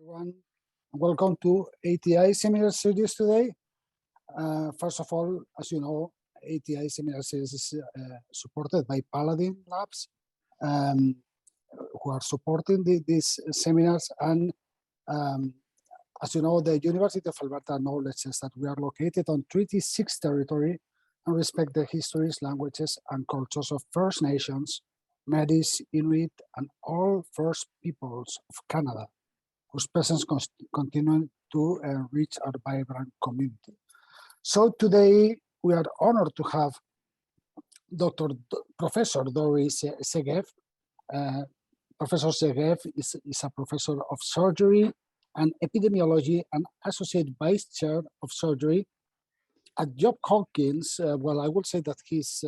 Everyone, welcome to ATI Seminar Series today. First of all, as you know, ATI Seminar Series is supported by Paladin Labs, who are supporting these seminars. And as you know, the University of Alberta acknowledges that we are located on Treaty 6 territory and respect the histories, languages, and cultures of First Nations, Métis, Inuit, and all First Peoples of Canada, whose presence continues to reach our vibrant community. So today we are honored to have Professor Dorry Segev. Professor Segev is a professor of surgery and epidemiology and associate vice chair of surgery at Hopkins. Well, I would say that he's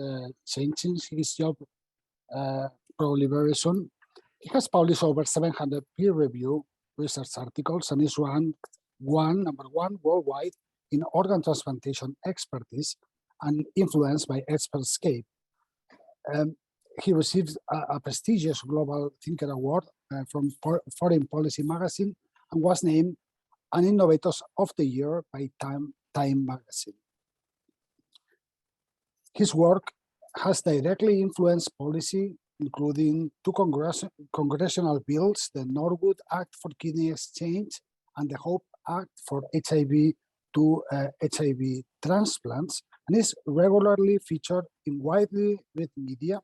changing his job probably very soon. He has published over 700 peer-reviewed research articles and is ranked number one worldwide in organ transplantation expertise and influenced by ExpertScape. He received a prestigious Global Thinker Award from Foreign Policy magazine and was named an Innovators of the Year by Time magazine. His work has directly influenced policy, including two congressional bills, the Norwood Act for Kidney Exchange and the Hope Act for HIV to HIV transplants, and is regularly featured in widely read media,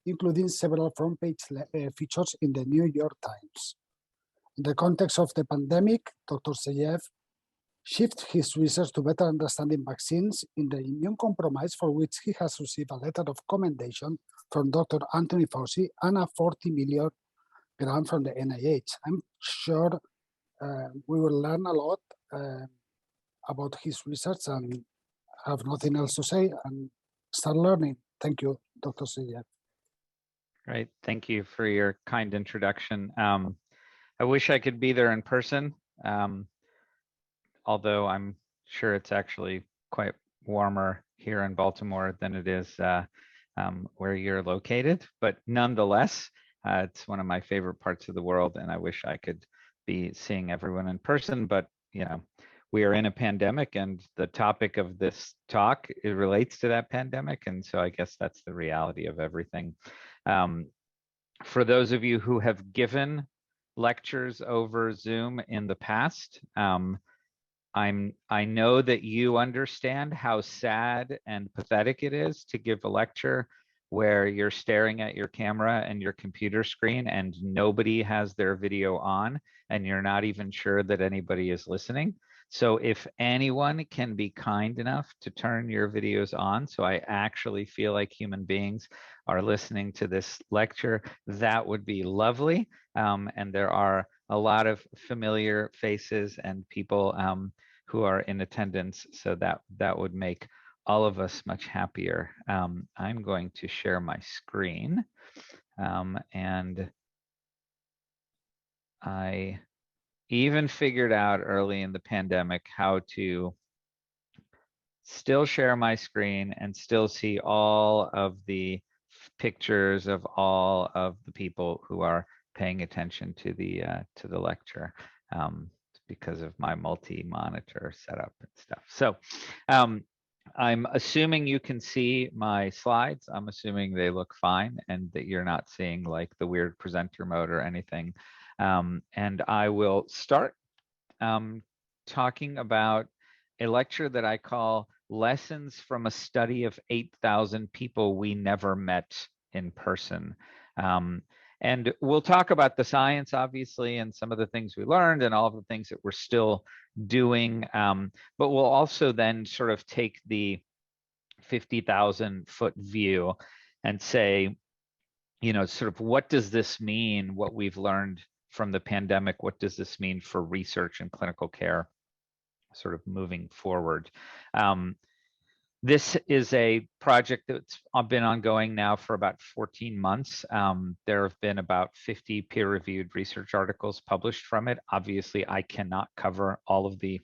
including several front page features in the New York Times. In the context of the pandemic, Dr. Segev shifted his research to better understanding vaccines in the Immunocompromised, for which he has received a letter of commendation from Dr. Anthony Fauci and a $40 million grant from the NIH. I'm sure we will learn a lot about his research and have nothing else to say and start learning. Thank you, Dr. Segev. Great, thank you for your kind introduction. I wish I could be there in person, although I'm sure it's actually quite warmer here in Baltimore than it is where you're located, but nonetheless, it's one of my favorite parts of the world, and I wish I could be seeing everyone in person, but you know, we are in a pandemic, and the topic of this talk, it relates to that pandemic, and so I guess that's the reality of everything. For those of you who have given lectures over Zoom in the past, I know that you understand how sad and pathetic it is to give a lecture where you're staring at your camera and your computer screen and nobody has their video on and you're not even sure that anybody is listening. So if anyone can be kind enough to turn your videos on, so I actually feel like human beings are listening to this lecture, that would be lovely. And there are a lot of familiar faces and people who are in attendance, so that would make all of us much happier. I'm going to share my screen, and I even figured out early in the pandemic how to still share my screen and still see all of the pictures of all of the people who are paying attention to the lecture, because of my multi-monitor setup and stuff. So I'm assuming you can see my slides. I'm assuming they look fine and that you're not seeing like the weird presenter mode or anything. And I will start talking about a lecture that I call Lessons from a Study of 8,000 People We Never Met in Person. And we'll talk about the science, obviously, and some of the things we learned and all of the things that we're still doing. But we'll also then sort of take the 50,000 foot view and say, you know, sort of what does this mean, what we've learned from the pandemic? What does this mean for research and clinical care sort of moving forward? This is a project that's been ongoing now for about 14 months. There have been about 50 peer-reviewed research articles published from it. Obviously, I cannot cover all of the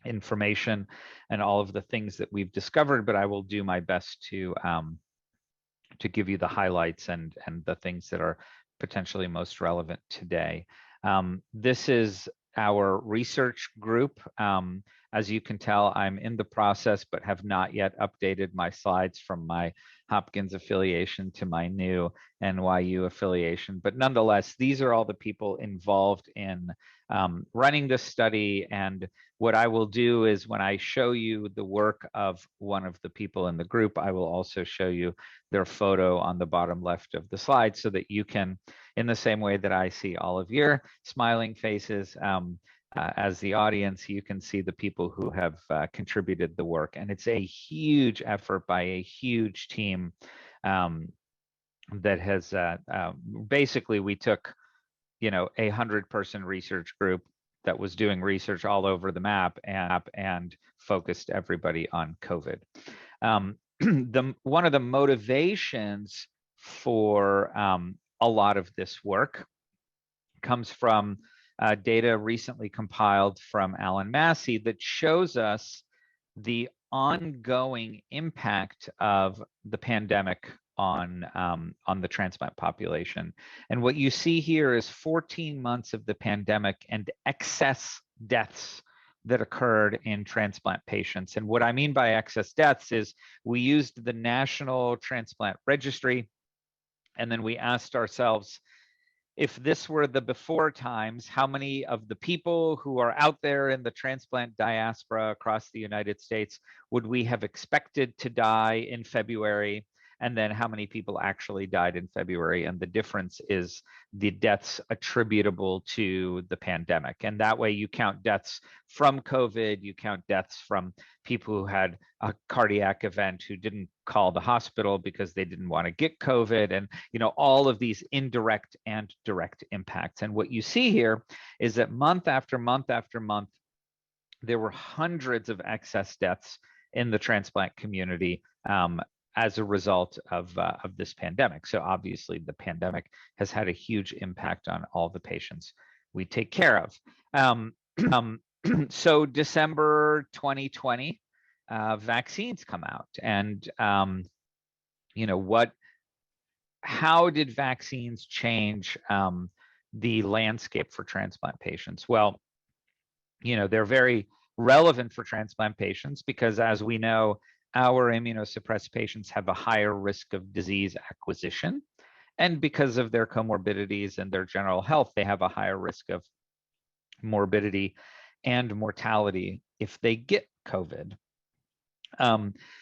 information and all of the things that we've discovered, but I will do my best to give you the highlights and the things that are potentially most relevant today. This is our research group. As you can tell, I'm in the process, but have not yet updated my slides from my Hopkins affiliation to my new NYU affiliation. But nonetheless, these are all the people involved in running this study. And what I will do is when I show you the work of one of the people in the group, I will also show you their photo on the bottom left of the slide so that you can, in the same way that I see all of your smiling faces, as the audience, you can see the people who have contributed the work. And it's a huge effort by a huge team that has basically, we took, you know, 100-person research group that was doing research all over the map and focused everybody on COVID. One of the motivations for a lot of this work comes from data recently compiled from Alan Massey that shows us the ongoing impact of the pandemic on the transplant population. And what you see here is 14 months of the pandemic and excess deaths that occurred in transplant patients. And what I mean by excess deaths is we used the National Transplant Registry, and then we asked ourselves, if this were the before times, how many of the people who are out there in the transplant diaspora across the United States would we have expected to die in February? And then how many people actually died in February? And the difference is the deaths attributable to the pandemic. And that way you count deaths from COVID, you count deaths from people who had a cardiac event who didn't call the hospital because they didn't want to get COVID, and you know, all of these indirect and direct impacts. And what you see here is that month after month after month, there were hundreds of excess deaths in the transplant community as a result of this pandemic. So obviously the pandemic has had a huge impact on all the patients we take care of. So December 2020, vaccines come out, and you know, how did vaccines change the landscape for transplant patients? Well, you know, they're very relevant for transplant patients because, as we know, our immunosuppressed patients have a higher risk of disease acquisition. And because of their comorbidities and their general health, they have a higher risk of morbidity and mortality if they get COVID.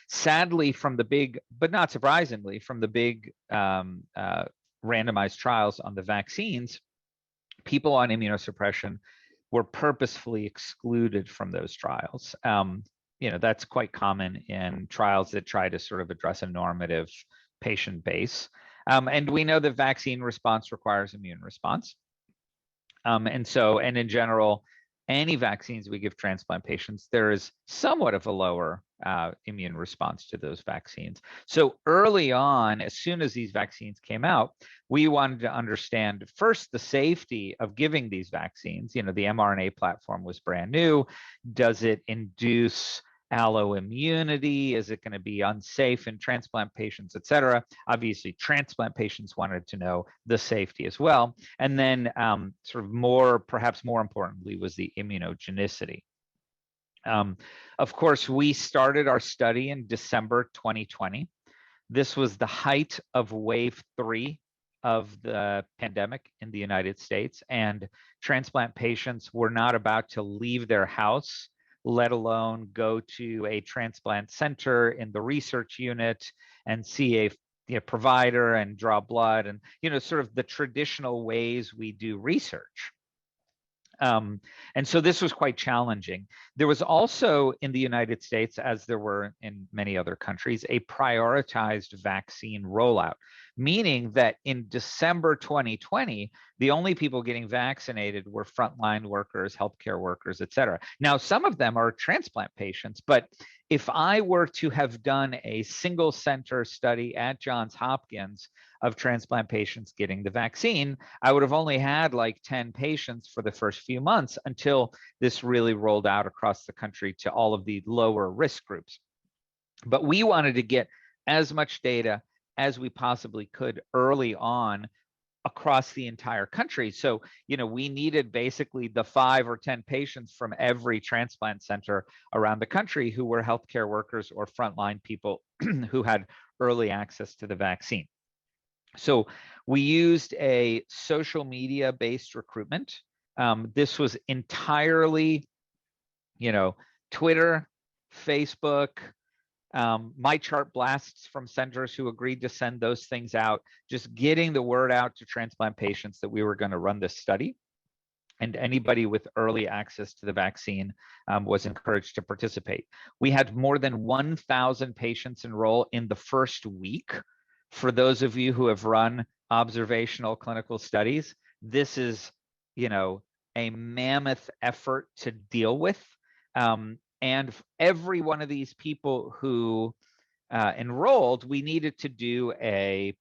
Sadly, from the big, but not surprisingly, from the big randomized trials on the vaccines, people on immunosuppression were purposefully excluded from those trials. You know, that's quite common in trials that try to sort of address a normative patient base. And we know that vaccine response requires immune response. And in general, any vaccines we give transplant patients, there is somewhat of a lower immune response to those vaccines. So early on, as soon as these vaccines came out, we wanted to understand first the safety of giving these vaccines. You know, the mRNA platform was brand new. Does it induce alloimmunity? Is it going to be unsafe in transplant patients, et cetera? Obviously, transplant patients wanted to know the safety as well. And then sort of perhaps more importantly, was the immunogenicity. Of course, we started our study in December 2020. This was the height of wave 3 of the pandemic in the United States, and transplant patients were not about to leave their house, let alone go to a transplant center in the research unit and see a provider and draw blood and, you know, sort of the traditional ways we do research. And so this was quite challenging. There was also in the United States, as there were in many other countries, a prioritized vaccine rollout, meaning that in December 2020, the only people getting vaccinated were frontline workers, healthcare workers, et cetera. Now, some of them are transplant patients, but if I were to have done a single center study at Johns Hopkins of transplant patients getting the vaccine, I would have only had like 10 patients for the first few months until this really rolled out across the country to all of the lower risk groups. But we wanted to get as much data as we possibly could early on across the entire country. So, we needed basically the 5 or 10 patients from every transplant center around the country who were healthcare workers or frontline people who had early access to the vaccine. So we used a social media based recruitment. This was entirely, Twitter, Facebook, my chart blasts from centers who agreed to send those things out, just getting the word out to transplant patients that we were going to run this study. And anybody with early access to the vaccine was encouraged to participate. We had more than 1,000 patients enroll in the first week. For those of you who have run observational clinical studies, this is, a mammoth effort to deal with. And every one of these people who enrolled, we needed to do an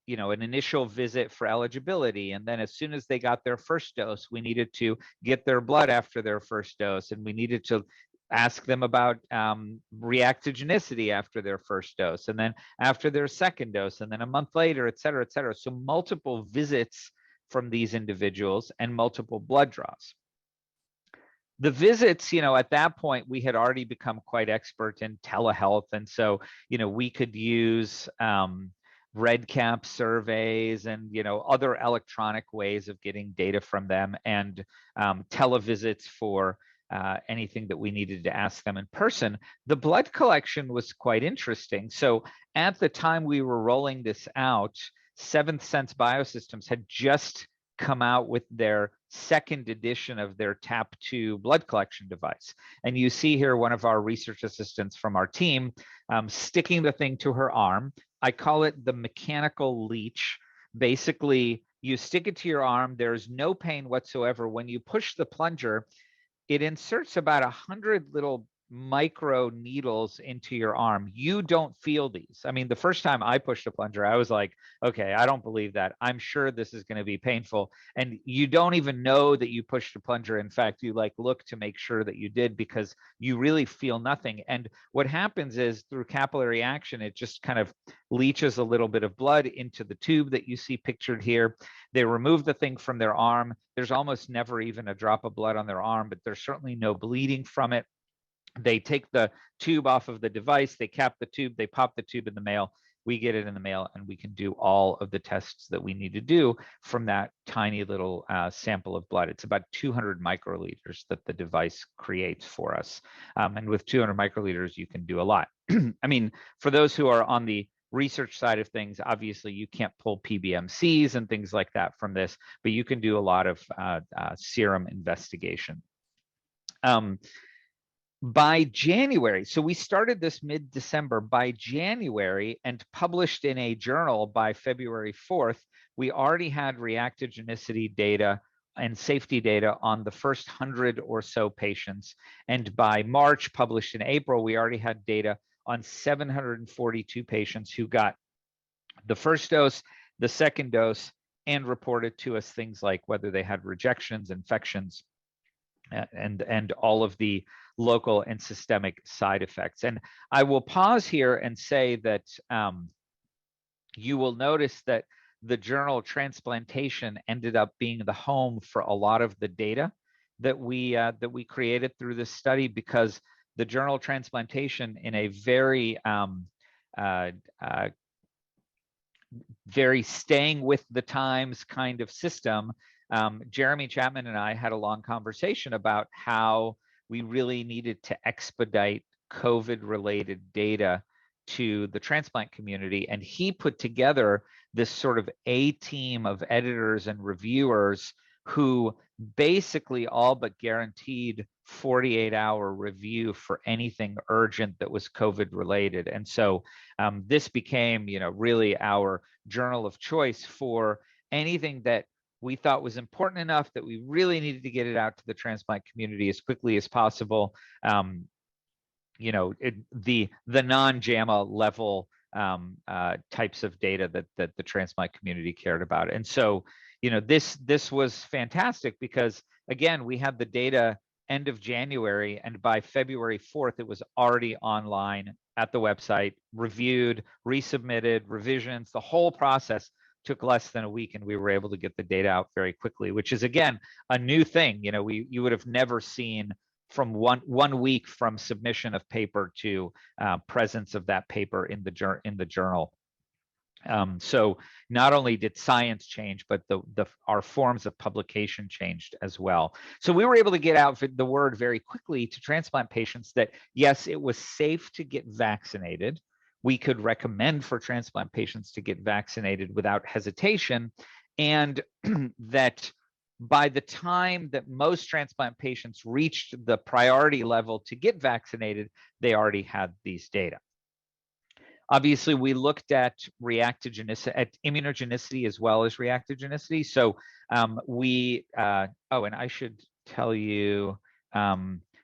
initial visit for eligibility. And then as soon as they got their first dose, we needed to get their blood after their first dose. And we needed to ask them about reactogenicity after their first dose, and then after their second dose, and then a month later, et cetera, et cetera. So multiple visits from these individuals and multiple blood draws. The visits, at that point, we had already become quite expert in telehealth. And so, we could use red cap surveys and, other electronic ways of getting data from them, and televisits for anything that we needed to ask them in person. The blood collection was quite interesting. So at the time we were rolling this out, Seventh Sense Biosystems had just come out with their second edition of their TAP2 blood collection device. And you see here one of our research assistants from our team sticking the thing to her arm. I call it the mechanical leech. Basically, you stick it to your arm. There's no pain whatsoever. When you push the plunger, it inserts about 100 little micro needles into your arm. You don't feel these. I mean, the first time I pushed a plunger, I was like, okay, I don't believe that. I'm sure this is going to be painful. And you don't even know that you pushed a plunger. In fact, you look to make sure that you did, because you really feel nothing. And what happens is, through capillary action, it just kind of leaches a little bit of blood into the tube that you see pictured here. They remove the thing from their arm. There's almost never even a drop of blood on their arm, but there's certainly no bleeding from it. They take the tube off of the device, they cap the tube, they pop the tube in the mail, we get it in the mail, and we can do all of the tests that we need to do from that tiny little sample of blood. It's about 200 microliters that the device creates for us. And with 200 microliters, you can do a lot. I mean, for those who are on the research side of things, obviously you can't pull PBMCs and things like that from this, but you can do a lot of serum investigation. By January, so we started this mid-December, by January and published in a journal by February 4th, we already had reactogenicity data and safety data on the first 100 or so patients. And by March, published in April, we already had data on 742 patients who got the first dose, the second dose, and reported to us things like whether they had rejections, infections, and all of the local and systemic side effects. And I will pause here and say that you will notice that the journal Transplantation ended up being the home for a lot of the data that we created through this study, because the journal Transplantation, in a very very staying with the times kind of system, Jeremy Chapman and I had a long conversation about how we really needed to expedite COVID-related data to the transplant community. And he put together this sort of A team of editors and reviewers who basically all but guaranteed 48-hour review for anything urgent that was COVID-related. And so this became, really our journal of choice for anything that we thought was important enough that we really needed to get it out to the transplant community as quickly as possible. The non-JAMA level types of data that the transplant community cared about. And so, this was fantastic, because again, we had the data end of January, and by February 4th, it was already online at the website, reviewed, resubmitted, revisions, the whole process took less than a week, and we were able to get the data out very quickly, which is, again, a new thing. You know, you would have never seen from one week from submission of paper to presence of that paper in the journal. So not only did science change, but our forms of publication changed as well. So we were able to get out the word very quickly to transplant patients that, yes, it was safe to get vaccinated. We could recommend for transplant patients to get vaccinated without hesitation, and that by the time that most transplant patients reached the priority level to get vaccinated, they already had these data. Obviously, we looked at reactogenicity, at immunogenicity as well as reactogenicity. So and I should tell you,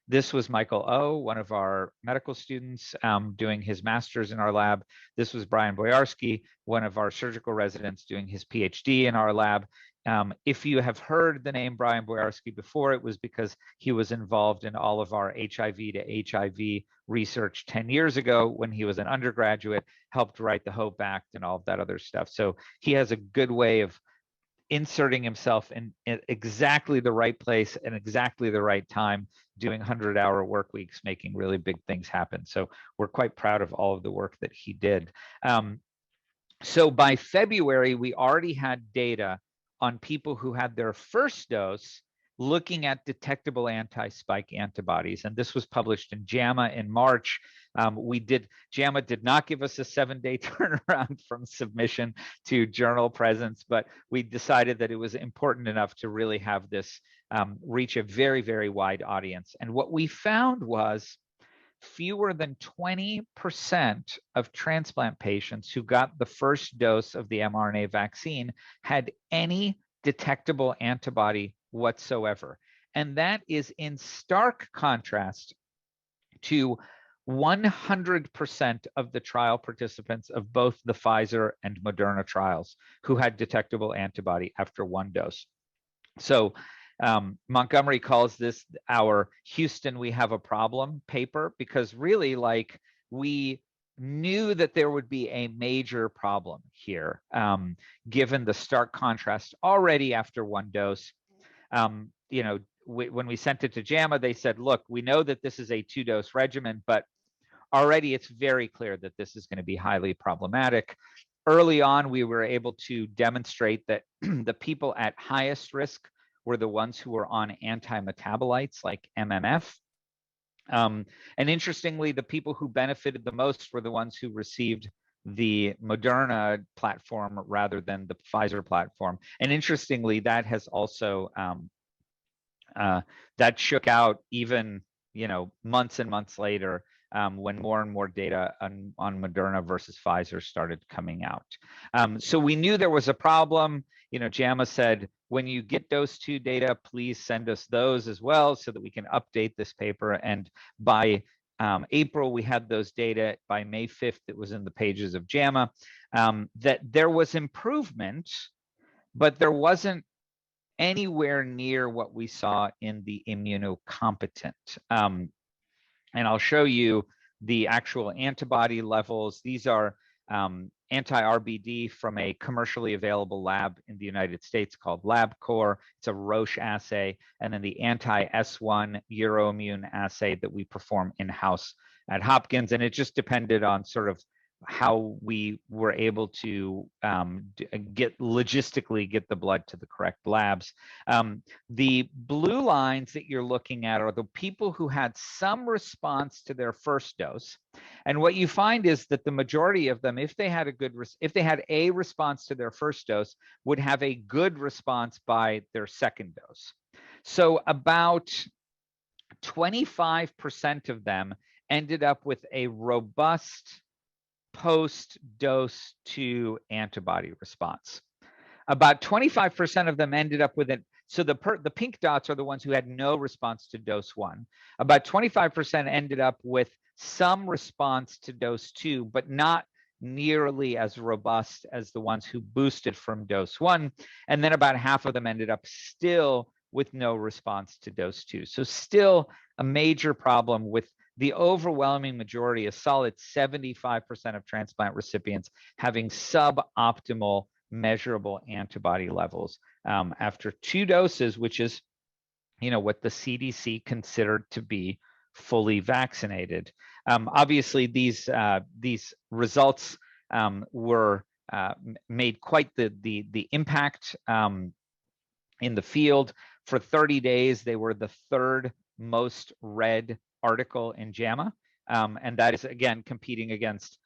this was Michael O, one of our medical students doing his master's in our lab. This was Brian Boyarsky, one of our surgical residents doing his PhD in our lab. If you have heard the name Brian Boyarsky before, it was because he was involved in all of our HIV to HIV research 10 years ago when he was an undergraduate, helped write the HOPE Act and all of that other stuff. So he has a good way of inserting himself in exactly the right place and exactly the right time, doing 100-hour work weeks, making really big things happen. So we're quite proud of all of the work that he did. So by February, we already had data on people who had their first dose looking at detectable anti-spike antibodies. And this was published in JAMA in March. JAMA did not give us a 7-day turnaround from submission to journal presence, but we decided that it was important enough to really have this reach a very, very wide audience. And what we found was fewer than 20% of transplant patients who got the first dose of the mRNA vaccine had any detectable antibody whatsoever. And that is in stark contrast to 100% of the trial participants of both the Pfizer and Moderna trials who had detectable antibody after one dose. So Montgomery calls this our Houston, we have a problem paper, because really, like, we knew that there would be a major problem here, given the stark contrast already after one dose. You know, when we sent it to JAMA, they said, look, we know that this is a 2-dose regimen, but already it's very clear that this is going to be highly problematic. Early on, we were able to demonstrate that the people at highest risk were the ones who were on anti-metabolites like MMF. And interestingly, the people who benefited the most were the ones who received the Moderna platform rather than the Pfizer platform. And interestingly, that has also, that shook out even, you know, months and months later, when more and more data on Moderna versus Pfizer started coming out. So we knew there was a problem. You know, JAMA said, when you get dose 2 data, please send us those as well so that we can update this paper. And by April, we had those data. By May 5th, it was in the pages of JAMA, that there was improvement, but there wasn't anywhere near what we saw in the immunocompetent. And I'll show you the actual antibody levels. These are anti-RBD from a commercially available lab in the United States called LabCorp. It's a Roche assay. And then the anti-S1 Euroimmune assay that we perform in-house at Hopkins. And it just depended on sort of how we were able to logistically get the blood to the correct labs. The blue lines that you're looking at are the people who had some response to their first dose. And what you find is that the majority of them, if they had a response to their first dose, would have a good response by their second dose. So about 25% of them ended up with a robust post-dose 2 antibody response. About 25% of them ended up with it. So the pink dots are the ones who had no response to dose 1. About 25% ended up with some response to dose 2, but not nearly as robust as the ones who boosted from dose 1. And then about half of them ended up still with no response to dose 2. So still a major problem with the overwhelming majority, a solid 75% of transplant recipients having suboptimal measurable antibody levels after 2 doses, which is, what the CDC considered to be fully vaccinated. Obviously, these results were made quite the impact in the field. For 30 days, they were the 3rd most read article in JAMA, and that is, again, competing against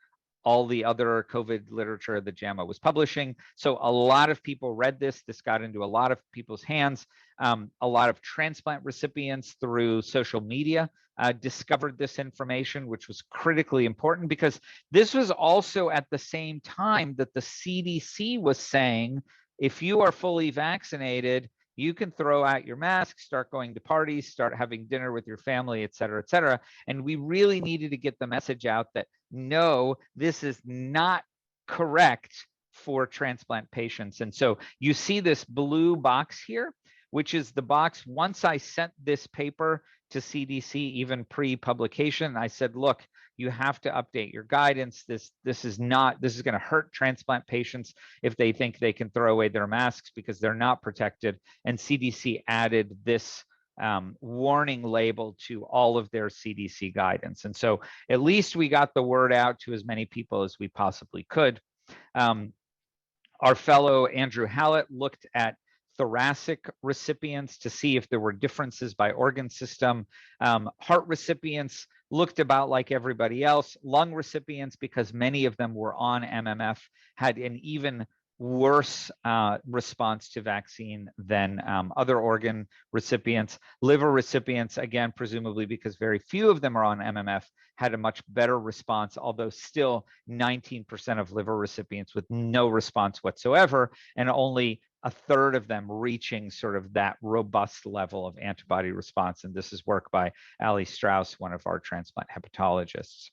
all the other COVID literature that JAMA was publishing. So a lot of people read this. This got into a lot of people's hands. A lot of transplant recipients through social media discovered this information, which was critically important, because this was also at the same time that the CDC was saying, if you are fully vaccinated, you can throw out your mask, start going to parties, start having dinner with your family, et cetera, et cetera. And we really needed to get the message out that, no, this is not correct for transplant patients. And so you see this blue box here, which is the box. Once I sent this paper to CDC, even pre-publication, I said, look, you have to update your guidance. This is going to hurt transplant patients if they think they can throw away their masks because they're not protected. And CDC added this warning label to all of their CDC guidance. And so at least we got the word out to as many people as we possibly could. Our fellow Andrew Hallett looked at thoracic recipients to see if there were differences by organ system. Heart recipients looked about like everybody else. Lung recipients, because many of them were on MMF, had an even worse response to vaccine than other organ recipients. Liver recipients, again, presumably because very few of them are on MMF, had a much better response, although still 19% of liver recipients with no response whatsoever, and only 1/3 of them reaching sort of that robust level of antibody response. And this is work by Ali Strauss, one of our transplant hepatologists.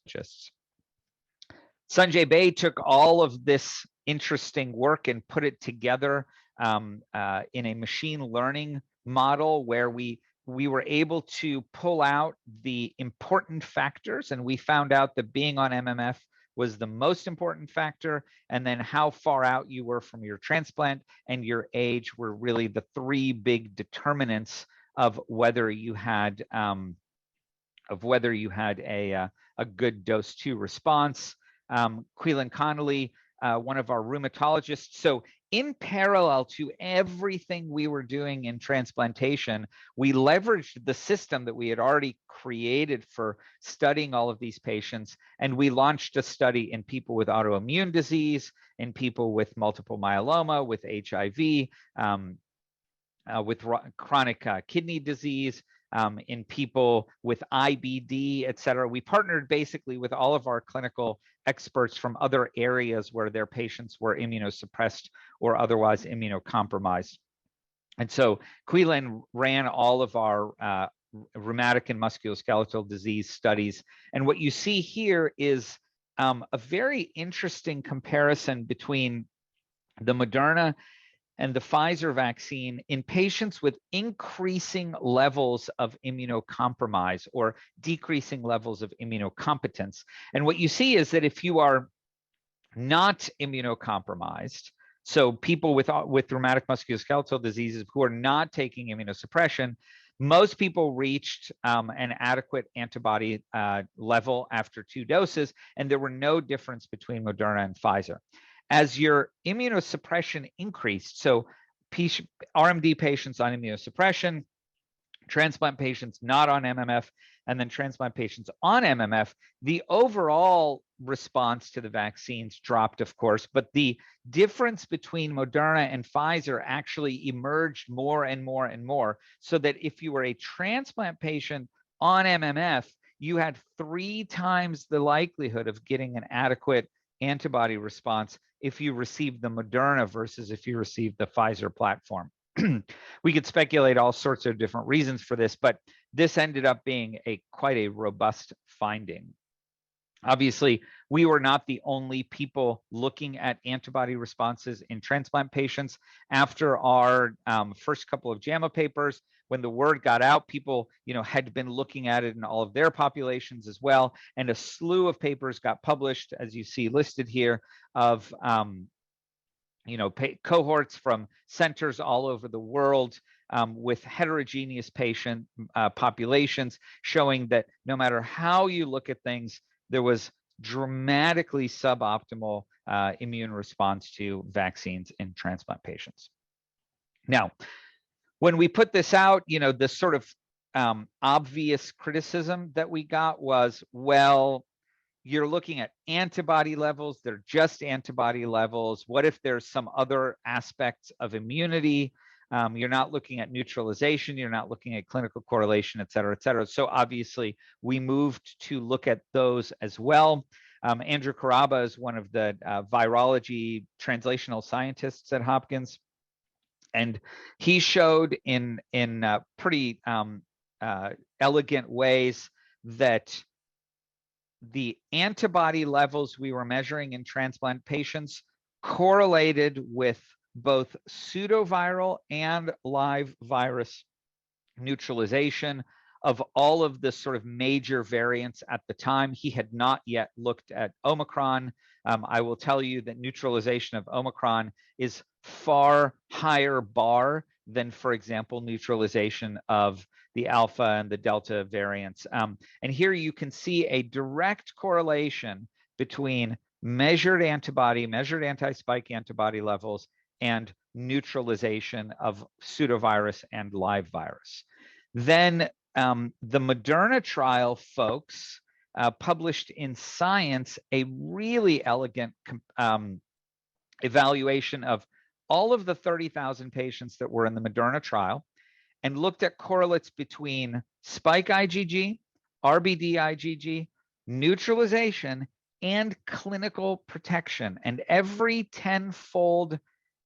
Sanjay Bey took all of this interesting work and put it together in a machine learning model where we were able to pull out the important factors, and we found out that being on MMF was the most important factor, and then how far out you were from your transplant and your age were really the 3 big determinants of whether you had a good dose 2 response. Quillen Connolly, one of our rheumatologists. So in parallel to everything we were doing in transplantation, we leveraged the system that we had already created for studying all of these patients, and we launched a study in people with autoimmune disease, in people with multiple myeloma, with HIV, with chronic kidney disease, in people with IBD, et cetera. We partnered basically with all of our clinical experts from other areas where their patients were immunosuppressed or otherwise immunocompromised. And so Quillen ran all of our rheumatic and musculoskeletal disease studies. And what you see here is a very interesting comparison between the Moderna and the Pfizer vaccine in patients with increasing levels of immunocompromise or decreasing levels of immunocompetence. And what you see is that if you are not immunocompromised, so people with rheumatic musculoskeletal diseases who are not taking immunosuppression, most people reached an adequate antibody level after 2 doses, and there were no difference between Moderna and Pfizer. As your immunosuppression increased, so RMD patients on immunosuppression, transplant patients not on MMF, and then transplant patients on MMF, the overall response to the vaccines dropped, of course, but the difference between Moderna and Pfizer actually emerged more and more and more, so that if you were a transplant patient on MMF, you had 3 times the likelihood of getting an adequate antibody response if you received the Moderna versus if you received the Pfizer platform. We could speculate all sorts of different reasons for this, but this ended up being quite a robust finding. Obviously, we were not the only people looking at antibody responses in transplant patients. After our first couple of JAMA papers, when the word got out, people had been looking at it in all of their populations as well, and a slew of papers got published, as you see listed here, of cohorts from centers all over the world with heterogeneous patient populations, showing that no matter how you look at things, there was dramatically suboptimal immune response to vaccines in transplant patients. Now, when we put this out, the sort of obvious criticism that we got was, well, you're looking at antibody levels. They're just antibody levels. What if there's some other aspects of immunity? You're not looking at neutralization. You're not looking at clinical correlation, et cetera, et cetera. So obviously, we moved to look at those as well. Andrew Caraba is one of the virology translational scientists at Hopkins. And he showed in pretty elegant ways that the antibody levels we were measuring in transplant patients correlated with both pseudoviral and live virus neutralization of all of the sort of major variants at the time. He had not yet looked at Omicron. I will tell you that neutralization of Omicron is far higher bar than, for example, neutralization of the Alpha and the Delta variants. And here you can see a direct correlation between measured anti-spike antibody levels and neutralization of pseudovirus and live virus. Then the Moderna trial folks published in Science a really elegant evaluation of all of the 30,000 patients that were in the Moderna trial and looked at correlates between spike IgG, RBD IgG, neutralization, and clinical protection. And every 10-fold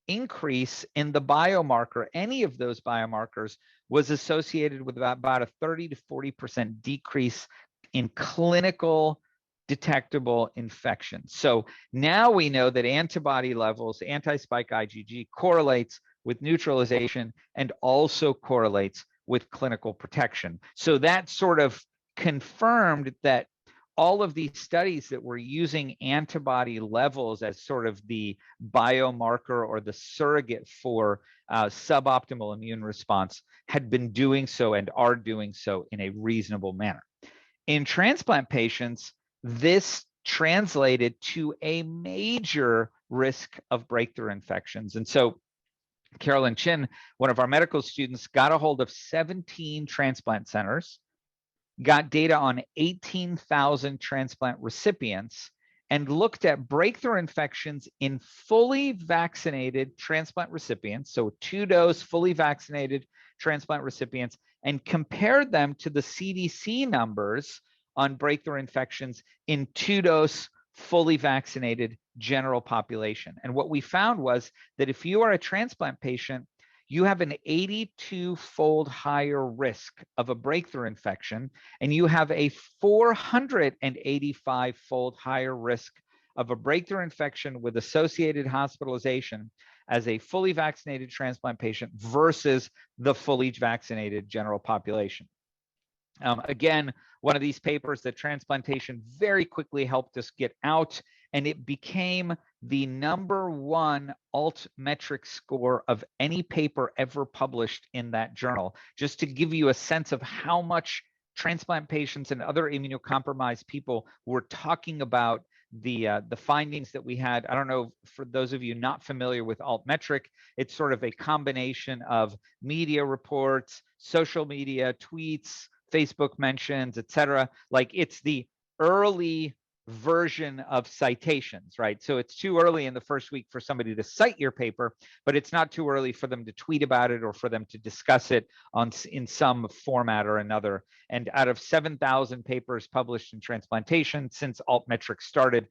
increase in the biomarker, any of those biomarkers, was associated with about a 30 to 40% decrease in clinical detectable infections. So now we know that antibody levels, anti-spike IgG, correlates with neutralization and also correlates with clinical protection. So that sort of confirmed that all of these studies that were using antibody levels as sort of the biomarker or the surrogate for suboptimal immune response had been doing so and are doing so in a reasonable manner. In transplant patients, this translated to a major risk of breakthrough infections. And so Carolyn Chin, one of our medical students, got a hold of 17 transplant centers, got data on 18,000 transplant recipients, and looked at breakthrough infections in fully vaccinated transplant recipients, so 2-dose fully vaccinated transplant recipients, and compared them to the CDC numbers on breakthrough infections in 2-dose fully vaccinated general population. And what we found was that if you are a transplant patient, you have an 82-fold higher risk of a breakthrough infection, and you have a 485-fold higher risk of a breakthrough infection with associated hospitalization as a fully vaccinated transplant patient versus the fully vaccinated general population. Again, one of these papers that transplantation very quickly helped us get out, and it became the #1 altmetric score of any paper ever published in that journal, just to give you a sense of how much transplant patients and other immunocompromised people were talking about the findings that we had. I don't know, for those of you not familiar with altmetric, it's sort of a combination of media reports, social media, tweets, Facebook mentions, etc. Like, it's the early version of citations, right? So it's too early in the first week for somebody to cite your paper, but it's not too early for them to tweet about it or for them to discuss it in some format or another. And out of 7,000 papers published in transplantation since altmetric started,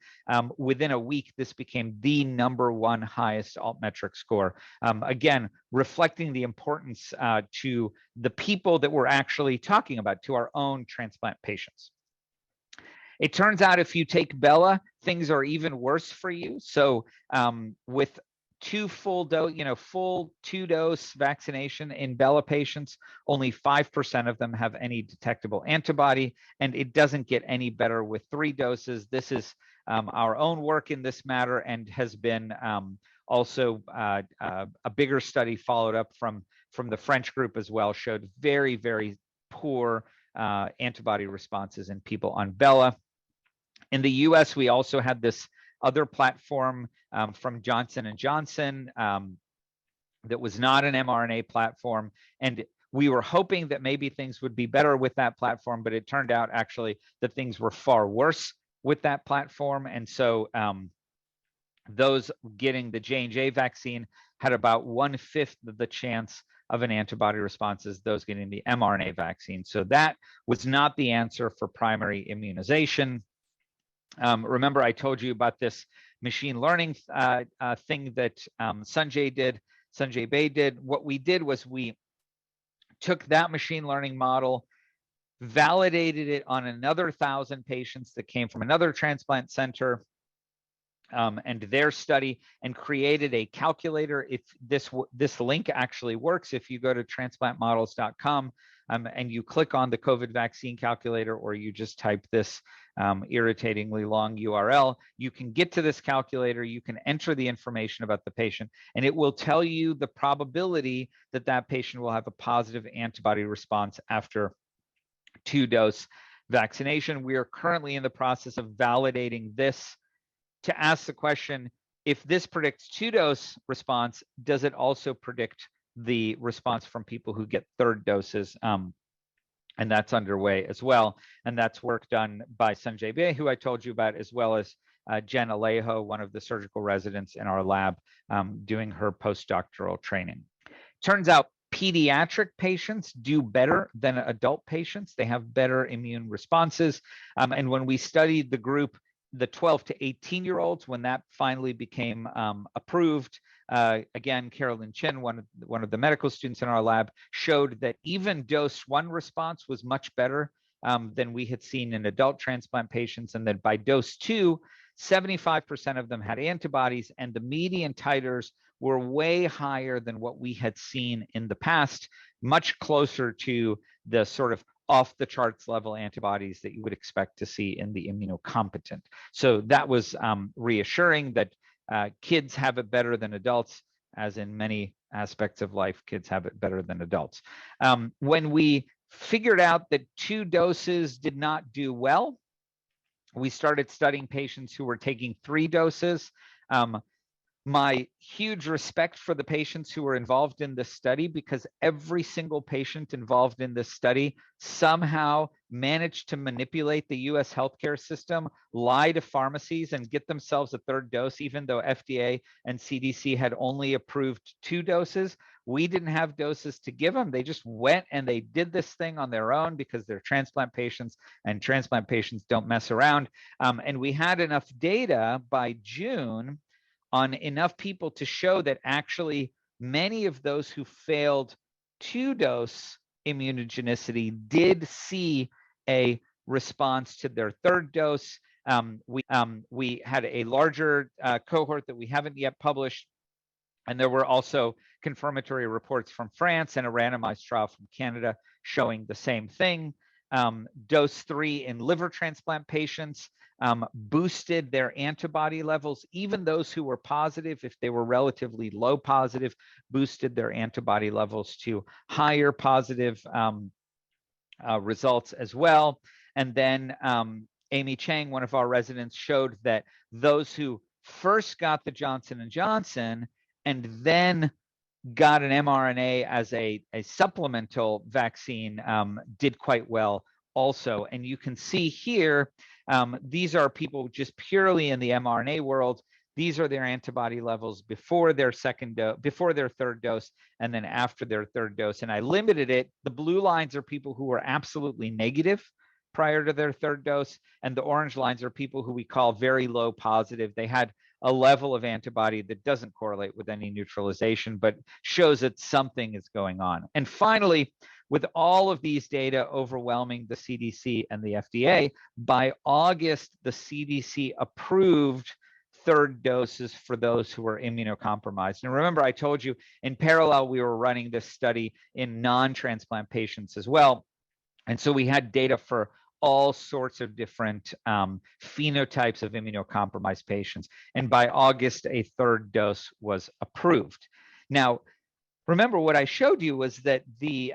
within a week, this became the #1 highest altmetric score. Again, reflecting the importance to the people that we're actually talking about, to our own transplant patients. It turns out if you take Bella, things are even worse for you. So with full 2-dose vaccination in Bella patients, only 5% of them have any detectable antibody, and it doesn't get any better with 3 doses. This is our own work in this matter and has been Also, a bigger study followed up from the French group as well, showed very, very poor antibody responses in people on Bella. In the US, we also had this other platform from Johnson & Johnson that was not an mRNA platform. And we were hoping that maybe things would be better with that platform, but it turned out actually that things were far worse with that platform. And so those getting the J&J vaccine had about 1/5 of the chance of an antibody response as those getting the mRNA vaccine. So that was not the answer for primary immunization. Remember, I told you about this machine learning thing that Sanjay Bey did. What we did was we took that machine learning model, validated it on another 1,000 patients that came from another transplant center and their study, and created a calculator. If this link actually works, if you go to transplantmodels.com and you click on the COVID vaccine calculator, or you just type this irritatingly long URL, you can get to this calculator, you can enter the information about the patient, and it will tell you the probability that that patient will have a positive antibody response after 2-dose vaccination. We are currently in the process of validating this to ask the question, if this predicts 2-dose response, does it also predict the response from people who get 3rd doses? And that's underway as well. And that's work done by Sanjay Bey, who I told you about, as well as Jen Alejo, one of the surgical residents in our lab, doing her postdoctoral training. Turns out pediatric patients do better than adult patients. They have better immune responses. And when we studied the group, the 12 to 18-year-olds, when that finally became approved, again, Carolyn Chin, one of the medical students in our lab, showed that even dose 1 response was much better than we had seen in adult transplant patients, and that by dose 2, 75% of them had antibodies, and the median titers were way higher than what we had seen in the past, much closer to the sort of off the charts level antibodies that you would expect to see in the immunocompetent. So that was reassuring that kids have it better than adults, as in many aspects of life, kids have it better than adults. When we figured out that 2 doses did not do well, we started studying patients who were taking 3 doses. My huge respect for the patients who were involved in this study, because every single patient involved in this study somehow managed to manipulate the US healthcare system, lie to pharmacies, and get themselves a 3rd dose, even though FDA and CDC had only approved 2 doses. We didn't have doses to give them. They just went and they did this thing on their own because they're transplant patients, and transplant patients don't mess around. And we had enough data by June on enough people to show that actually many of those who failed 2-dose immunogenicity did see a response to their 3rd dose. We had a larger cohort that we haven't yet published, and there were also confirmatory reports from France and a randomized trial from Canada showing the same thing. Dose 3 in liver transplant patients boosted their antibody levels. Even those who were positive, if they were relatively low positive, boosted their antibody levels to higher positive results as well. And then Amy Chang, one of our residents, showed that those who first got the Johnson & Johnson and then got an mRNA as a supplemental vaccine did quite well also. And you can see here, these are people just purely in the mRNA world. These are their antibody levels before their 3rd dose, and then after their 3rd dose. And I limited it. The blue lines are people who were absolutely negative prior to their 3rd dose, and the orange lines are people who we call very low positive. They had a level of antibody that doesn't correlate with any neutralization, but shows that something is going on. And finally, with all of these data overwhelming the CDC and the FDA, by August, the CDC approved 3rd doses for those who were immunocompromised. And remember, I told you in parallel, we were running this study in non-transplant patients as well. And so we had data for all sorts of different phenotypes of immunocompromised patients. And by August, a third dose was approved. Now, remember what I showed you was that the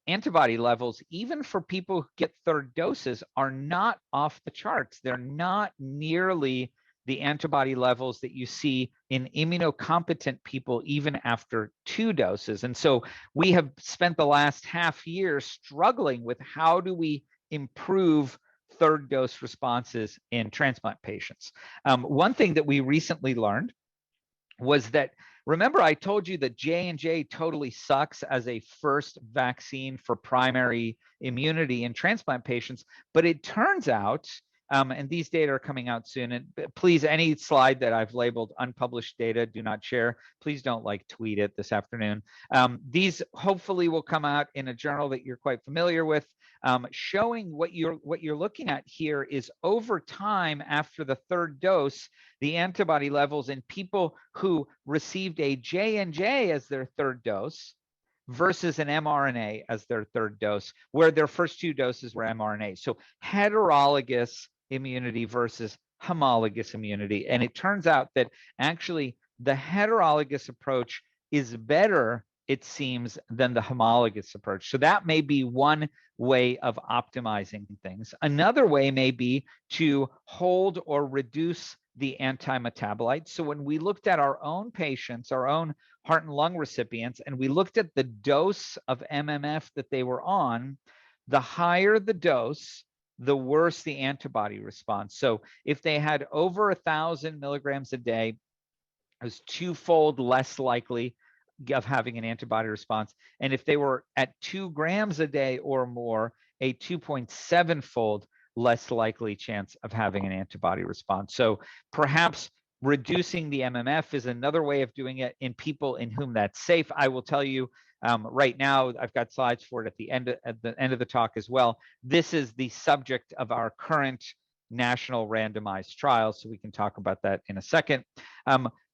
antibody levels, even for people who get third doses, are not off the charts. They're not nearly the antibody levels that you see in immunocompetent people even after 2 doses. And so we have spent the last half year struggling with how do we improve third dose responses in transplant patients. One thing that we recently learned was that, remember I told you that J&J totally sucks as a first vaccine for primary immunity in transplant patients, but it turns out, and these data are coming out soon, and please, any slide that I've labeled unpublished data, do not share. Please don't tweet it this afternoon. These hopefully will come out in a journal that you're quite familiar with, showing what you're looking at here is over time after the third dose, the antibody levels in people who received a J&J as their third dose versus an mRNA as their third dose, where their first 2 doses were mRNA. So heterologous immunity versus homologous immunity. And it turns out that actually the heterologous approach is better, it seems, than the homologous approach. So that may be one way of optimizing things. Another way may be to hold or reduce the anti-metabolites. So when we looked at our own patients, our own heart and lung recipients, and we looked at the dose of MMF that they were on, the higher the dose, the worse the antibody response. So if they had over 1,000 milligrams a day, it was 2-fold less likely of having an antibody response. And if they were at 2 grams a day or more, a 2.7-fold less likely chance of having an antibody response. So perhaps reducing the MMF is another way of doing it in people in whom that's safe. I will tell you right now, I've got slides for it at the end of the talk as well. This is the subject of our current national randomized trial, so we can talk about that in a second.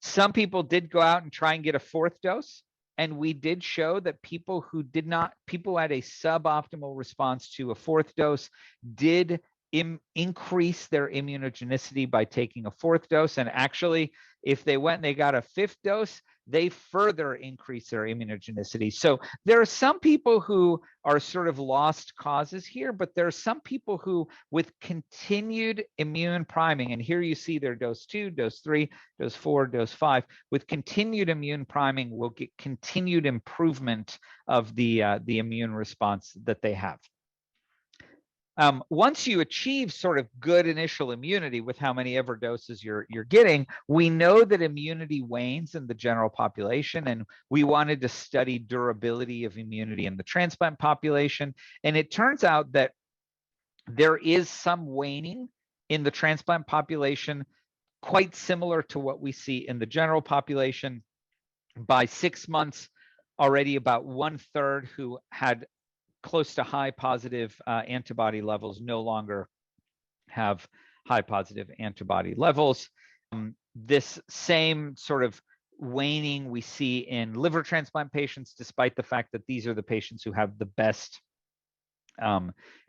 Some people did go out and try and get a 4th dose, and we did show that people who had a suboptimal response to a 4th dose did increase their immunogenicity by taking a 4th dose. And actually, if they went and they got a 5th dose, they further increase their immunogenicity. So there are some people who are sort of lost causes here, but there are some people who, with continued immune priming, and here you see their dose 2, dose 3, dose 4, dose 5, with continued immune priming, will get continued improvement of the immune response that they have. Once you achieve sort of good initial immunity with how many ever doses you're getting, we know that immunity wanes in the general population, and we wanted to study durability of immunity in the transplant population. And it turns out that there is some waning in the transplant population, quite similar to what we see in the general population. By 6 months, already about 1/3 who had close to high positive antibody levels no longer have high positive antibody levels. This same sort of waning we see in liver transplant patients, despite the fact that these are the patients who have the best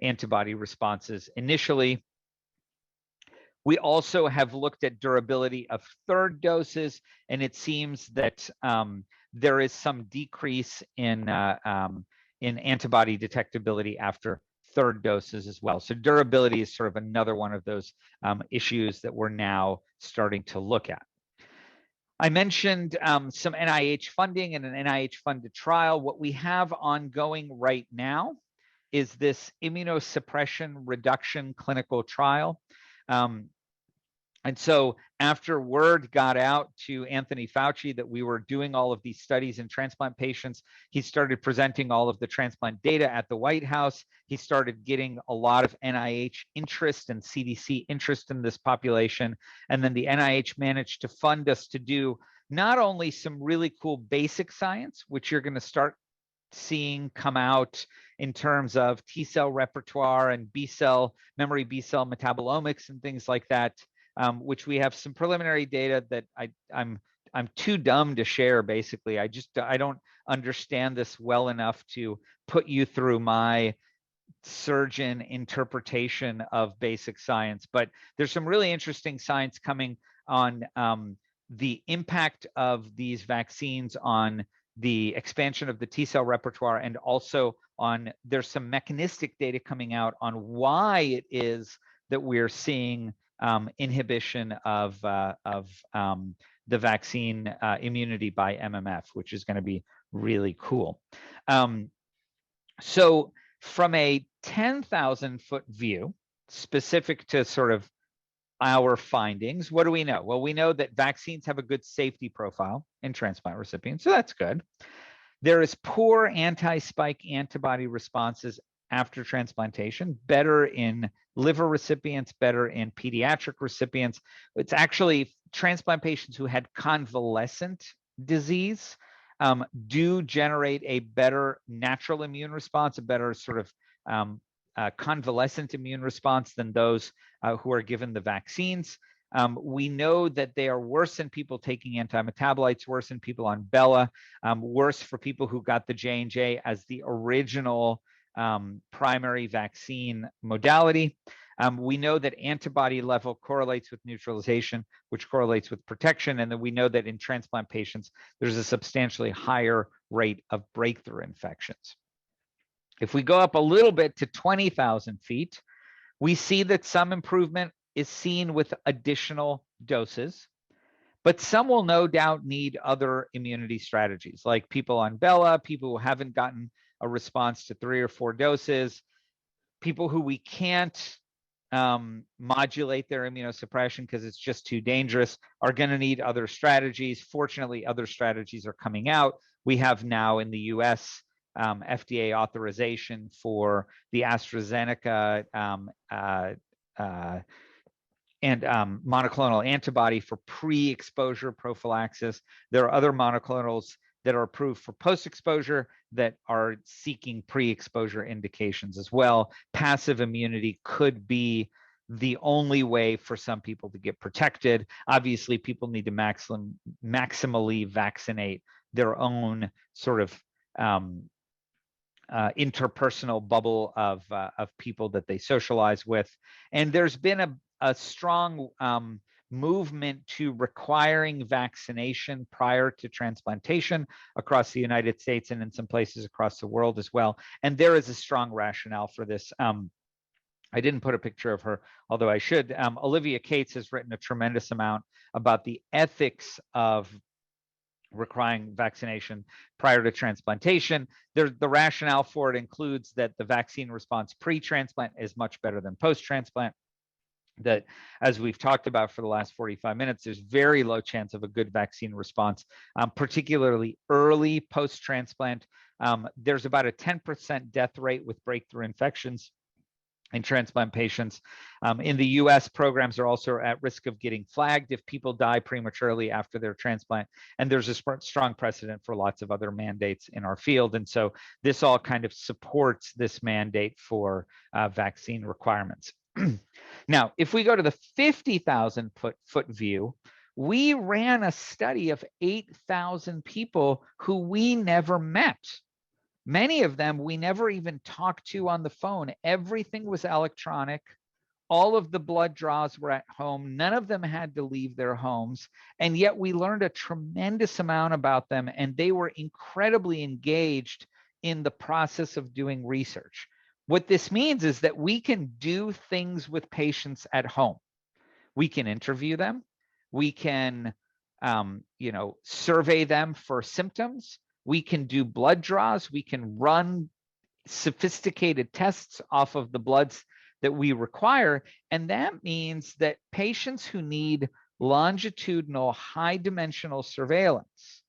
antibody responses initially. We also have looked at durability of 3rd doses, and it seems that there is some decrease in antibody detectability after 3rd doses as well. So durability is sort of another one of those issues that we're now starting to look at. I mentioned some NIH funding and an NIH-funded trial. What we have ongoing right now is this immunosuppression reduction clinical trial. And so after word got out to Anthony Fauci that we were doing all of these studies in transplant patients, he started presenting all of the transplant data at the White House. He started getting a lot of NIH interest and CDC interest in this population. And then the NIH managed to fund us to do not only some really cool basic science, which you're going to start seeing come out in terms of T-cell repertoire and memory B-cell metabolomics and things like that, which we have some preliminary data that I'm too dumb to share. Basically, I don't understand this well enough to put you through my surgeon interpretation of basic science, but there's some really interesting science coming on the impact of these vaccines on the expansion of the T-cell repertoire, and also on, there's some mechanistic data coming out on why it is that we're seeing inhibition of the vaccine immunity by MMF, which is going to be really cool. So from a 10,000 foot view, specific to sort of our findings, what do we know? Well, we know that vaccines have a good safety profile in transplant recipients, so that's good. There is poor anti-spike antibody responses after transplantation, better in liver recipients, better in pediatric recipients. It's actually transplant patients who had convalescent disease do generate a better natural immune response, a better sort of convalescent immune response than those who are given the vaccines. We know that they are worse in people taking antimetabolites, worse in people on Bella, worse for people who got the J&J as the original primary vaccine modality. We know that antibody level correlates with neutralization, which correlates with protection. And then we know that in transplant patients, there's a substantially higher rate of breakthrough infections. If we go up a little bit to 20,000 feet, we see that some improvement is seen with additional doses, but some will no doubt need other immunity strategies, like people on Bella, people who haven't gotten a response to 3 or 4 doses, people who we can't modulate their immunosuppression because it's just too dangerous, are going to need other strategies. Fortunately, other strategies are coming out. We have now in the US FDA authorization for the AstraZeneca and monoclonal antibody for pre-exposure prophylaxis. There are other monoclonals that are approved for post-exposure that are seeking pre-exposure indications as well. Passive immunity could be the only way for some people to get protected. Obviously, people need to maximally vaccinate their own sort of interpersonal bubble of people that they socialize with. And there's been a strong movement to requiring vaccination prior to transplantation across the United States and in some places across the world as well. And there is a strong rationale for this. I didn't put a picture of her, although I should. Olivia Cates has written a tremendous amount about the ethics of requiring vaccination prior to transplantation. The rationale for it includes that the vaccine response pre-transplant is much better than post-transplant. That, as we've talked about for the last 45 minutes, there's very low chance of a good vaccine response, particularly early post-transplant. There's about a 10% death rate with breakthrough infections in transplant patients. In the US, programs are also at risk of getting flagged if people die prematurely after their transplant. And there's a strong precedent for lots of other mandates in our field. And so this all kind of supports this mandate for vaccine requirements. Now, if we go to the 50,000 foot view, we ran a study of 8,000 people who we never met. Many of them we never even talked to on the phone. Everything was electronic. All of the blood draws were at home. None of them had to leave their homes. And yet we learned a tremendous amount about them, and they were incredibly engaged in the process of doing research. What this means is that we can do things with patients at home. We can interview them. We can, survey them for symptoms. We can do blood draws. We can run sophisticated tests off of the bloods that we require. And that means that patients who need longitudinal, high-dimensional surveillance,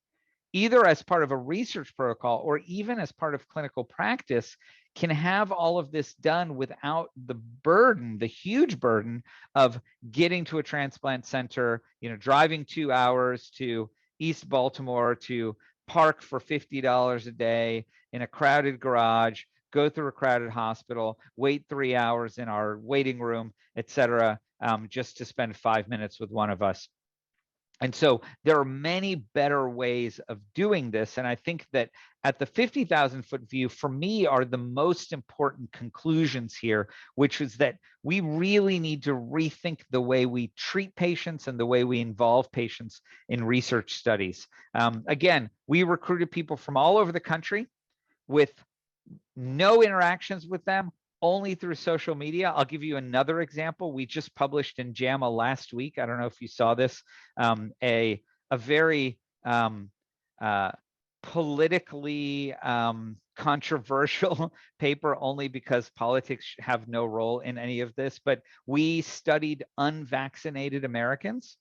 either as part of a research protocol or even as part of clinical practice, can have all of this done without the burden, the huge burden of getting to a transplant center, driving 2 hours to East Baltimore to park for $50 a day in a crowded garage, go through a crowded hospital, wait 3 hours in our waiting room, et cetera, just to spend 5 minutes with one of us. And so there are many better ways of doing this. And I think that at the 50,000 foot view, for me, are the most important conclusions here, which is that we really need to rethink the way we treat patients and the way we involve patients in research studies. Again, we recruited people from all over the country with no interactions with them, only through social media. I'll give you another example. We just published in JAMA last week. I don't know if you saw this, a very politically controversial paper, only because politics have no role in any of this, but we studied unvaccinated Americans.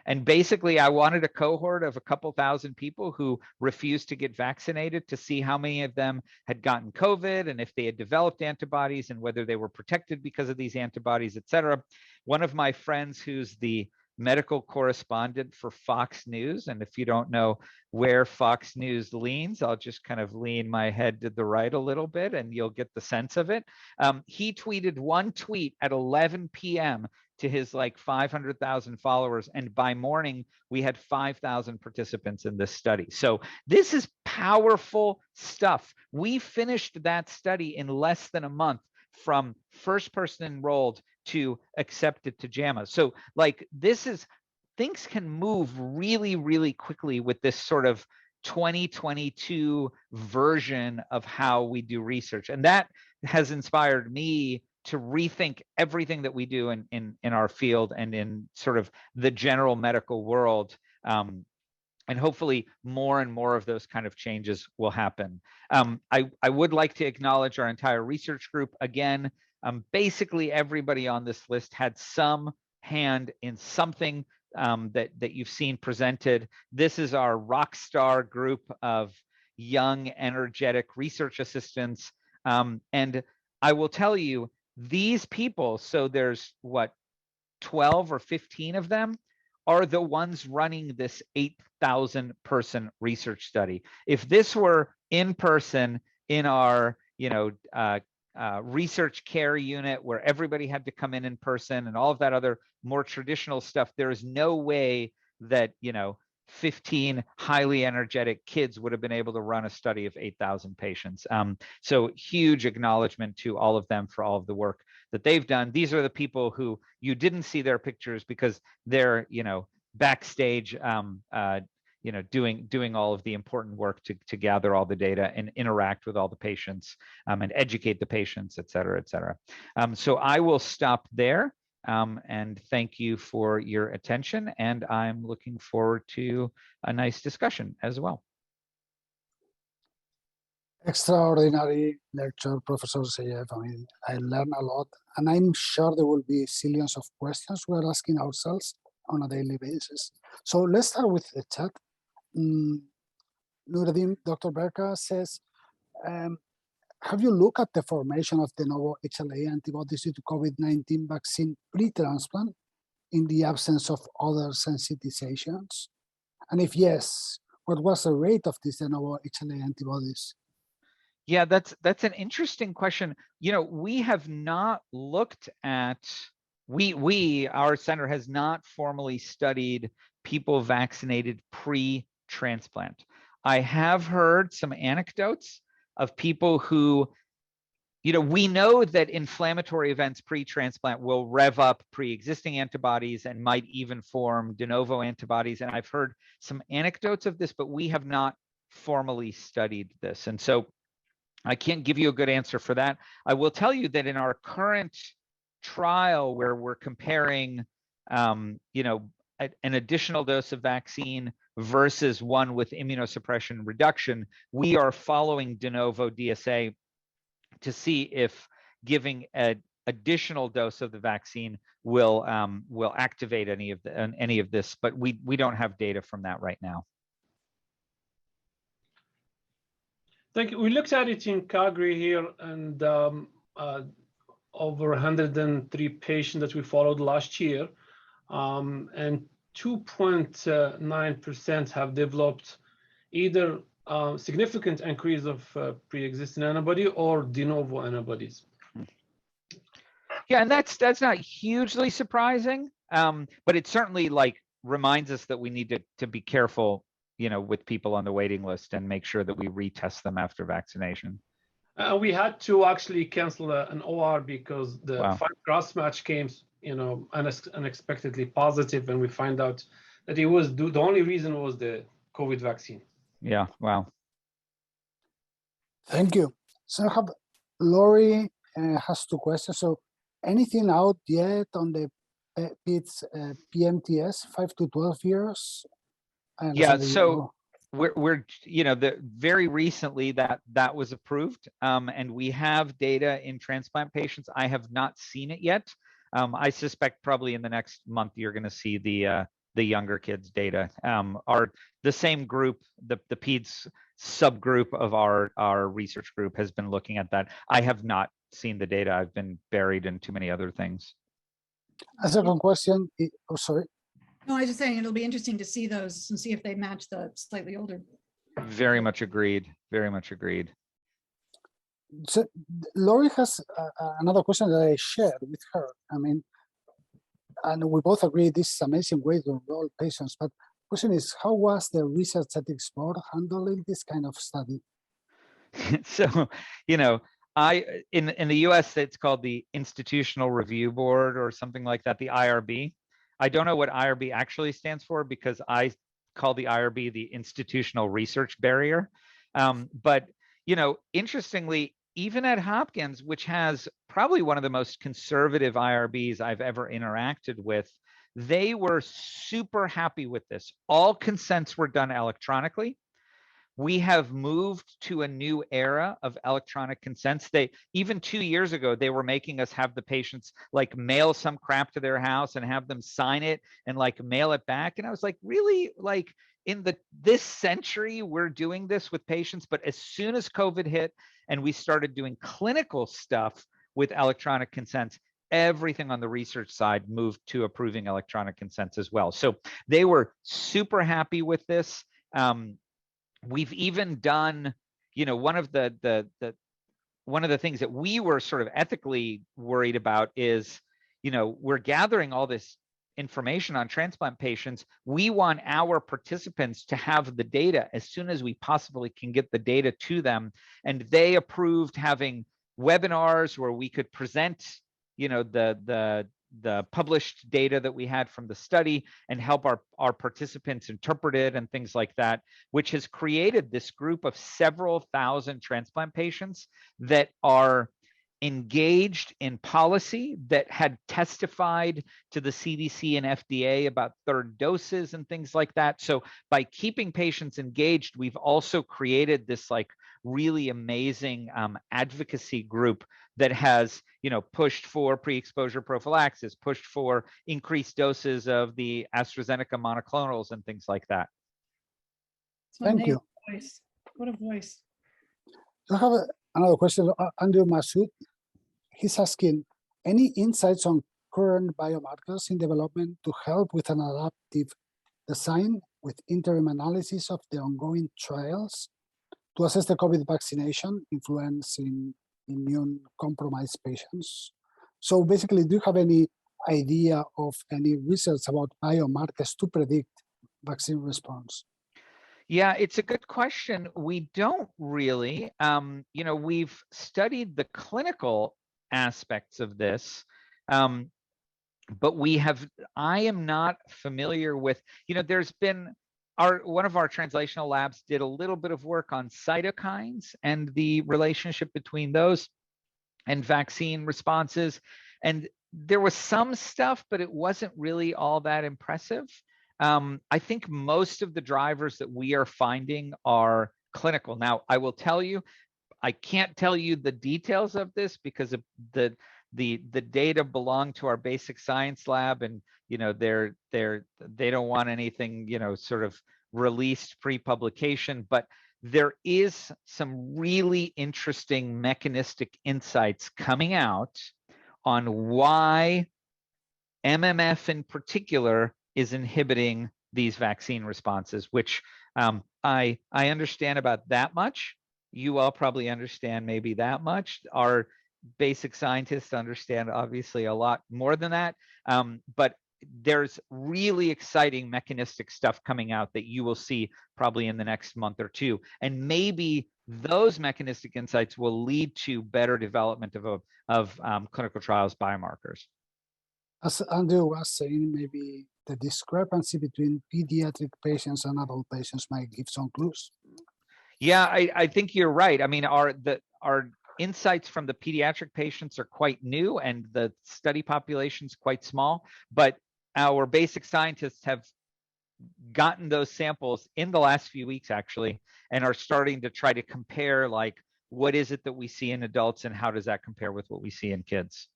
And basically, I wanted a cohort of a couple thousand people who refused to get vaccinated to see how many of them had gotten COVID and if they had developed antibodies and whether they were protected because of these antibodies, et cetera. One of my friends, who's the medical correspondent for Fox News, and if you don't know where Fox News leans, I'll just kind of lean my head to the right a little bit and you'll get the sense of it. He tweeted one tweet at 11 p.m. to his like 500,000 followers. And by morning, we had 5,000 participants in this study. So this is powerful stuff. We finished that study in less than a month from first person enrolled to accepted to JAMA. So like this is, things can move really, really quickly with this sort of 2022 version of how we do research. And that has inspired me to rethink everything that we do in our field and in sort of the general medical world. And hopefully more and more of those kind of changes will happen. I would like to acknowledge our entire research group. Again, basically everybody on this list had some hand in something that you've seen presented. This is our rock star group of young, energetic research assistants. And I will tell you, these people, so there's what, 12 or 15 of them, are the ones running this 8,000 person research study. If this were in person in our, research care unit where everybody had to come in person and all of that other more traditional stuff, there is no way that, 15 highly energetic kids would have been able to run a study of 8,000 patients. So huge acknowledgement to all of them for all of the work that they've done. These are the people who you didn't see their pictures because they're, backstage, doing all of the important work to gather all the data and interact with all the patients and educate the patients, et cetera, et cetera. So I will stop there. And thank you for your attention. And I'm looking forward to a nice discussion as well. Extraordinary lecture, Professor Segev. I mean, I learned a lot, and I'm sure there will be zillions of questions we're asking ourselves on a daily basis. So let's start with the chat. Nuruddin, Dr. Berka says, have you looked at the formation of de novo HLA antibodies due to COVID-19 vaccine pre-transplant in the absence of other sensitizations? And if yes, what was the rate of these de novo HLA antibodies? Yeah, that's an interesting question. We have not looked at, our center has not formally studied people vaccinated pre-transplant. I have heard some anecdotes of people who, we know that inflammatory events pre-transplant will rev up pre-existing antibodies and might even form de novo antibodies. And I've heard some anecdotes of this, but we have not formally studied this. And so I can't give you a good answer for that. I will tell you that in our current trial where we're comparing, an additional dose of vaccine versus one with immunosuppression reduction, we are following de novo DSA to see if giving an additional dose of the vaccine will activate any of this, but we don't have data from that right now. Thank you. We looked at it in Calgary here, and over 103 patients that we followed last year, and 2.9% have developed either significant increase of pre-existing antibody or de novo antibodies. Yeah, and that's not hugely surprising, but it's certainly like reminds us that we need to be careful, with people on the waiting list and make sure that we retest them after vaccination. We had to actually cancel an OR because the Wow. 5 cross match came, unexpectedly positive, and we find out that it was the only reason was the COVID vaccine. Yeah, wow. Thank you. So I have Lori has 2 questions. So anything out yet on the PIDS PMTS 5 to 12 years? Yeah, so we're very recently that was approved, and we have data in transplant patients. I have not seen it yet. I suspect probably in the next month you're going to see the younger kids data. The same group, the PEDS subgroup of our research group has been looking at that. I have not seen the data. I've been buried in too many other things. A second question. Oh, sorry. No, I was just saying it'll be interesting to see those and see if they match the slightly older. Very much agreed. Very much agreed. So Lori has another question that I shared with her. I mean, and we both agree this is an amazing way to enroll patients. But the question is, how was the research ethics board handling this kind of study? So, in the US, it's called the Institutional Review Board or something like that, the IRB. I don't know what IRB actually stands for because I call the IRB the Institutional Research Barrier. But, interestingly, even at Hopkins, which has probably one of the most conservative IRBs I've ever interacted with, they were super happy with this. All consents were done electronically. We have moved to a new era of electronic consents. Even 2 years ago, they were making us have the patients like mail some crap to their house and have them sign it and like mail it back. And I was like, really? Like in this century, we're doing this with patients. But as soon as COVID hit and we started doing clinical stuff with electronic consents, everything on the research side moved to approving electronic consents as well. So they were super happy with this. We've even done, one of the things that we were sort of ethically worried about is, we're gathering all this information on transplant patients. We want our participants to have the data as soon as we possibly can get the data to them. And they approved having webinars where we could present, the published data that we had from the study and help our participants interpret it and things like that, which has created this group of several thousand transplant patients that are engaged in policy, that had testified to the CDC and FDA about third doses and things like that. So by keeping patients engaged, we've also created this like really amazing advocacy group that has, pushed for pre-exposure prophylaxis, pushed for increased doses of the AstraZeneca monoclonals and things like that. Thank you. Voice. What a voice. I have another question. Andrew Masood, he's asking, any insights on current biomarkers in development to help with an adaptive design with interim analysis of the ongoing trials to assess the COVID vaccination influence in immune-compromised patients? So basically, do you have any idea of any research about biomarkers to predict vaccine response? Yeah, it's a good question. We don't really. We've studied the clinical aspects of this, but I am not familiar with, there's been one of our translational labs did a little bit of work on cytokines and the relationship between those and vaccine responses. And there was some stuff, but it wasn't really all that impressive. I think most of the drivers that we are finding are clinical. Now, I will tell you, I can't tell you the details of this because of the data belong to our basic science lab, and they don't want anything sort of released pre-publication. But there is some really interesting mechanistic insights coming out on why MMF in particular is inhibiting these vaccine responses, which I understand about that much. You all probably understand maybe that much. Our basic scientists understand obviously a lot more than that. But there's really exciting mechanistic stuff coming out that you will see probably in the next month or two. And maybe those mechanistic insights will lead to better development of clinical trials biomarkers. As Andrew was saying, maybe the discrepancy between pediatric patients and adult patients might give some clues. Yeah, I think you're right. I mean, our insights from the pediatric patients are quite new and the study population is quite small, but our basic scientists have gotten those samples in the last few weeks actually, and are starting to try to compare, like, what is it that we see in adults and how does that compare with what we see in kids?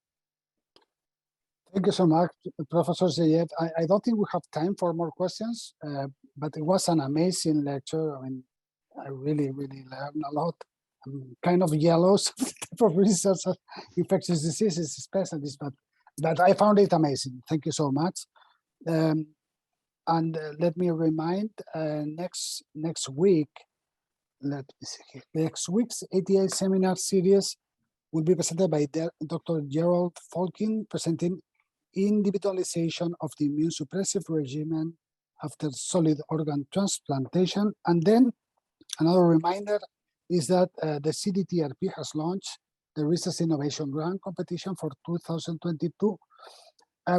Thank you so much, Professor Segev. I don't think we have time for more questions, but it was an amazing lecture. I mean, I really, really learned a lot. I'm kind of jealous of the type of research of infectious diseases specialists, but I found it amazing. Thank you so much. And let me remind, next week, next week's ATI seminar series will be presented by Dr. Gerald Falkin, presenting individualization of the immune suppressive regimen after solid organ transplantation. And then another reminder is that the CDTRP has launched the Research Innovation Grant competition for 2022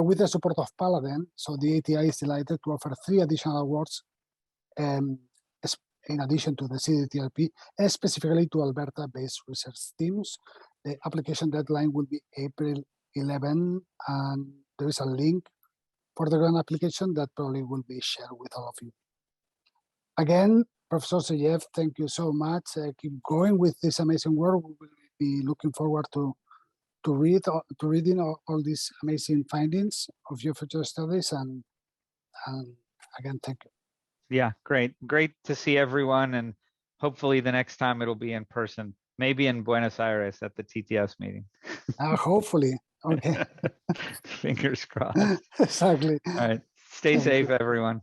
with the support of Paladin. So the ATI is delighted to offer 3 additional awards in addition to the CDTRP, specifically to Alberta-based research teams. The application deadline will be April 11, and there is a link for the grant application that probably will be shared with all of you. Again, Professor Segev, thank you so much. Keep going with this amazing work. We will be looking forward to reading all these amazing findings of your future studies. And again, thank you. Yeah, great to see everyone, and hopefully the next time it'll be in person, maybe in Buenos Aires at the TTS meeting. Hopefully, okay. Fingers crossed. Exactly. All right, stay safe, everyone.